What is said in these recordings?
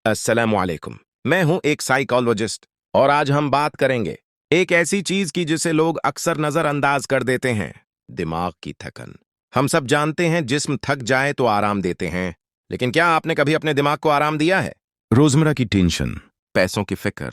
अस्सलामुअलैकुम। मैं हूं एक साइकोलॉजिस्ट और आज हम बात करेंगे एक ऐसी चीज की जिसे लोग अक्सर नजरअंदाज कर देते हैं। दिमाग की थकन। हम सब जानते हैं जिस्म थक जाए तो आराम देते हैं, लेकिन क्या आपने कभी अपने दिमाग को आराम दिया है? रोजमर्रा की टेंशन, पैसों की फिक्र,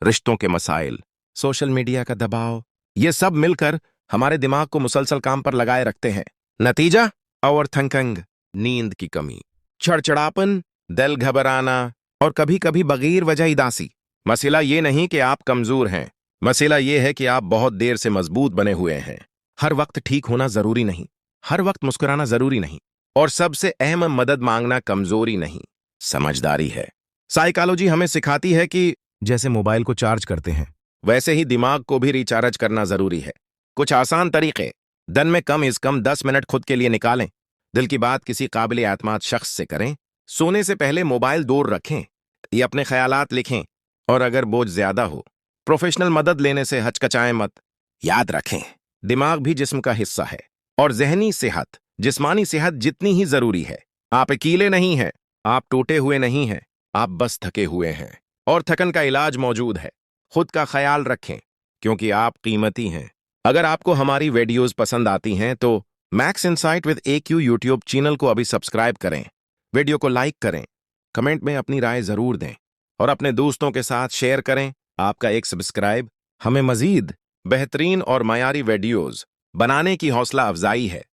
रिश्तों के मसाइल, सोशल मीडिया का दबाव, ये सब मिलकर हमारे दिमाग को मुसलसल काम पर लगाए रखते हैं। नतीजा ओवर थिंकिंग, नींद की कमी, चिड़चिड़ापन, दिल घबराना और कभी कभी बगैर वजह उदासी। मसला ये नहीं कि आप कमजोर हैं, मसला ये है कि आप बहुत देर से मजबूत बने हुए हैं। हर वक्त ठीक होना जरूरी नहीं, हर वक्त मुस्कुराना जरूरी नहीं, और सबसे अहम, मदद मांगना कमजोरी नहीं, समझदारी है। साइकोलॉजी हमें सिखाती है कि जैसे मोबाइल को चार्ज करते हैं, वैसे ही दिमाग को भी रिचार्ज करना जरूरी है। कुछ आसान तरीके। दिन में कम से कम 10 मिनट खुद के लिए निकालें। दिल की बात किसी काबिल एतमाद शख्स से करें। सोने से पहले मोबाइल दूर रखें या अपने ख्यालात लिखें। और अगर बोझ ज्यादा हो, प्रोफेशनल मदद लेने से हचकचाएं मत। याद रखें, दिमाग भी जिस्म का हिस्सा है और जहनी सेहत, जिस्मानी सेहत जितनी ही जरूरी है। आप अकेले नहीं हैं, आप टूटे हुए नहीं हैं, आप बस थके हुए हैं। और थकन का इलाज मौजूद है। खुद का ख्याल रखें, क्योंकि आप कीमती हैं। अगर आपको हमारी वीडियोस पसंद आती हैं तो max insight with AQ YouTube channel को अभी सब्सक्राइब करें, वीडियो को लाइक करें, कमेंट में अपनी राय जरूर दें और अपने दोस्तों के साथ शेयर करें। आपका एक सब्सक्राइब हमें मजीद बेहतरीन और मयारी वीडियोस बनाने की हौसला अफजाई है।